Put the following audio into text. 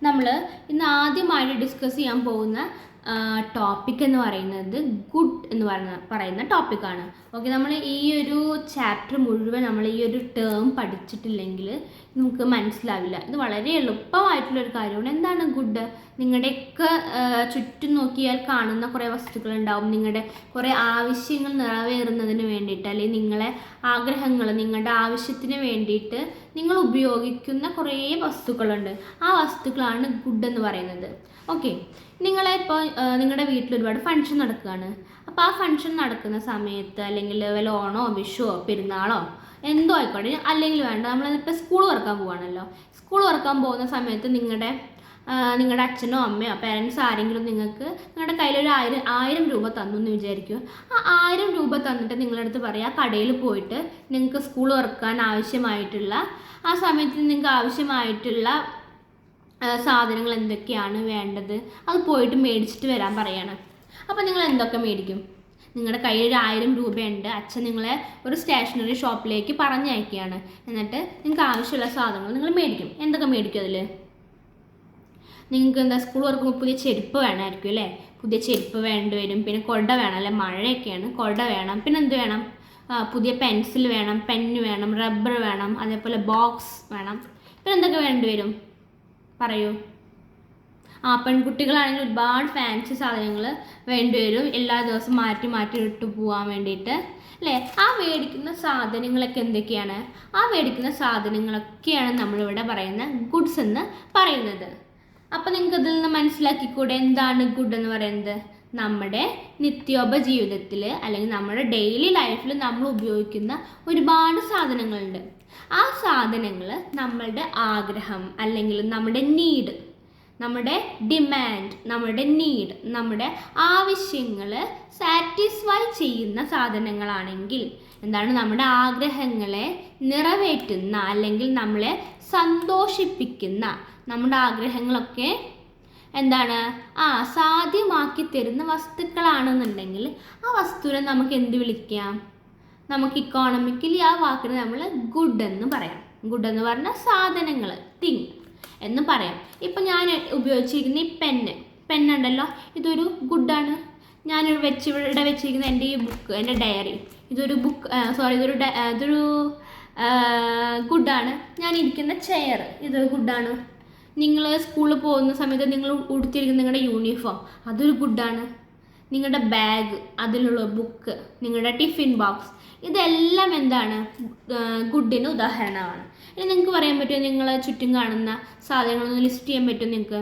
നമ്മൾ ഇന്ന് ആദ്യമായിട്ട് ഡിസ്കസ് ചെയ്യാൻ പോകുന്ന ടോപ്പിക് എന്ന് പറയുന്നത് ഗുഡ് എന്ന് പറയുന്ന ടോപ്പിക്കാണ്. ഓക്കെ, നമ്മൾ ഈ ഒരു ചാപ്റ്റർ മുഴുവൻ നമ്മൾ ഈ ഒരു ടേം പഠിച്ചിട്ടില്ലെങ്കിൽ നമുക്ക് മനസ്സിലാവില്ല. ഇത് വളരെ എളുപ്പമായിട്ടുള്ളൊരു കാര്യമാണ്. എന്താണ് ഗുഡ്? നിങ്ങളുടെയൊക്കെ ചുറ്റും നോക്കിയാൽ കാണുന്ന കുറേ വസ്തുക്കളുണ്ടാവും. നിങ്ങളുടെ കുറേ ആവശ്യങ്ങൾ നിറവേറുന്നതിന് വേണ്ടിയിട്ട്, അല്ലെങ്കിൽ നിങ്ങളെ ആഗ്രഹങ്ങൾ, നിങ്ങളുടെ ആവശ്യത്തിന് വേണ്ടിയിട്ട് നിങ്ങൾ ഉപയോഗിക്കുന്ന കുറേ വസ്തുക്കളുണ്ട്. ആ വസ്തുക്കളാണ് ഗുഡ് എന്ന് പറയുന്നത്. ഓക്കെ, നിങ്ങളിപ്പോൾ നിങ്ങളുടെ വീട്ടിൽ ഒരുപാട് ഫങ്ഷൻ നടക്കുകയാണ്. അപ്പോൾ ആ ഫങ്ഷൻ നടക്കുന്ന സമയത്ത്, അല്ലെങ്കിൽ വല്ല ഓണോ വിഷുവോ പെരുന്നാളോ എന്തോ ആയിക്കോട്ടെ, അല്ലെങ്കിൽ വേണ്ട, നമ്മളിപ്പോൾ സ്കൂൾ തുറക്കാൻ പോവുകയാണല്ലോ. സ്കൂൾ തുറക്കാൻ പോകുന്ന സമയത്ത് നിങ്ങളുടെ അച്ഛനോ അമ്മയോ പേരൻസ് ആരെങ്കിലും നിങ്ങളുടെ കയ്യിലൊരു 1000 രൂപ തന്നു എന്ന് വിചാരിക്കും. ആ 1000 രൂപ തന്നിട്ട് നിങ്ങളുടെ അടുത്ത് പറയാം, കടയിൽ പോയിട്ട് നിങ്ങൾക്ക് സ്കൂൾ തുറക്കാൻ ആവശ്യമായിട്ടുള്ള ആ സമയത്ത് നിങ്ങൾക്ക് ആവശ്യമായിട്ടുള്ള സാധനങ്ങൾ എന്തൊക്കെയാണ് വേണ്ടത് അത് പോയിട്ട് മേടിച്ചിട്ട് വരാൻ പറയാണ്. അപ്പോൾ നിങ്ങൾ എന്തൊക്കെ മേടിക്കും? നിങ്ങളുടെ കയ്യിൽ ഒരു 1000 രൂപയുണ്ട്. അച്ഛൻ നിങ്ങളെ ഒരു സ്റ്റേഷനറി ഷോപ്പിലേക്ക് പറഞ്ഞയക്കുകയാണ്. എന്നിട്ട് നിങ്ങൾക്ക് ആവശ്യമുള്ള സാധനങ്ങൾ നിങ്ങൾ മേടിക്കും. എന്തൊക്കെ മേടിക്കും? അതിൽ നിങ്ങൾക്ക് എന്താ, സ്കൂൾ തുറക്കുമ്പോൾ പുതിയ ചെരുപ്പ് വേണമായിരിക്കും അല്ലേ? പുതിയ ചെരുപ്പ് വേണ്ടി വരും. പിന്നെ കുട വേണം അല്ലേ? മഴയൊക്കെയാണ്, കുട വേണം. പിന്നെ എന്ത് വേണം? പുതിയ പെൻസിൽ വേണം, പെന്ന് വേണം, റബ്ബർ വേണം, അതേപോലെ ബോക്സ് വേണം. പിന്നെ എന്തൊക്കെ വേണ്ടി വരും പറയൂ? പെൺകുട്ടികളാണെങ്കിൽ ഒരുപാട് ഫാൻസി സാധനങ്ങൾ വേണ്ടി വരും. എല്ലാ ദിവസവും മാറ്റി മാറ്റി ഇട്ട് പോകാൻ വേണ്ടിയിട്ട് അല്ലേ? ആ മേടിക്കുന്ന സാധനങ്ങളൊക്കെ എന്തൊക്കെയാണ്? ആ മേടിക്കുന്ന സാധനങ്ങളൊക്കെയാണ് നമ്മളിവിടെ പറയുന്ന ഗുഡ്സ് എന്ന് പറയുന്നത്. അപ്പം നിങ്ങൾക്ക് അതിൽ നിന്ന് മനസ്സിലാക്കിക്കൂടെ എന്താണ് ഗുഡ് എന്ന് പറയുന്നത്? നമ്മുടെ നിത്യോപജീവിതത്തിൽ അല്ലെങ്കിൽ നമ്മുടെ ഡെയിലി ലൈഫിൽ നമ്മൾ ഉപയോഗിക്കുന്ന ഒരുപാട് സാധനങ്ങളുണ്ട്. ആ സാധനങ്ങൾ നമ്മളുടെ ആഗ്രഹം അല്ലെങ്കിൽ നമ്മുടെ നീഡ്, നമ്മുടെ ഡിമാൻഡ്, നമ്മുടെ നീഡ്, നമ്മുടെ ആവശ്യങ്ങൾ സാറ്റിസ്ഫൈ ചെയ്യുന്ന സാധനങ്ങളാണെങ്കിൽ എന്താണ്, നമ്മുടെ ആഗ്രഹങ്ങളെ നിറവേറ്റുന്ന അല്ലെങ്കിൽ നമ്മളെ സന്തോഷിപ്പിക്കുന്ന, നമ്മുടെ ആഗ്രഹങ്ങളൊക്കെ എന്താണ് സാധ്യമാക്കി തരുന്ന വസ്തുക്കളാണെന്നുണ്ടെങ്കിൽ ആ വസ്തുവിനെ നമുക്ക് എന്ത് വിളിക്കാം? നമുക്ക് ഇക്കോണമിക്കലി ആ വാക്കിന് നമ്മൾ ഗുഡ് എന്ന് പറയാം. ഗുഡ് എന്ന് പറഞ്ഞാൽ സാധനങ്ങൾ, തിങ് എന്ന് പറയാം. ഇപ്പം ഞാൻ ഉപയോഗിച്ചിരിക്കുന്ന ഈ പെന്നുണ്ടല്ലോ, ഇതൊരു ഗുഡാണ്. ഞാൻ ഇവിടെ വെച്ചിരിക്കുന്ന എൻ്റെ ഈ ബുക്ക്, എൻ്റെ ഡയറി, ഇതൊരു ഇതൊരു ഗുഡാണ്. ഞാനിരിക്കുന്ന ചെയർ, ഇതൊരു ഗുഡാണ്. നിങ്ങൾ സ്കൂളിൽ പോകുന്ന സമയത്ത് നിങ്ങൾ ഉടുത്തിരിക്കുന്ന നിങ്ങളുടെ യൂണിഫോം, അതൊരു ഗുഡാണ്. നിങ്ങളുടെ ബാഗ്, അതിലുള്ള ബുക്ക്, നിങ്ങളുടെ ടിഫിൻ ബോക്സ്, ഇതെല്ലാം എന്താണ്? ഗുഡിന് ഉദാഹരണമാണ്. ഇനി നിങ്ങൾക്ക് പറയാൻ പറ്റുമോ, നിങ്ങളെ ചുറ്റും കാണുന്ന സാധനങ്ങളൊന്ന് ലിസ്റ്റ് ചെയ്യാൻ പറ്റുമോ നിങ്ങൾക്ക്?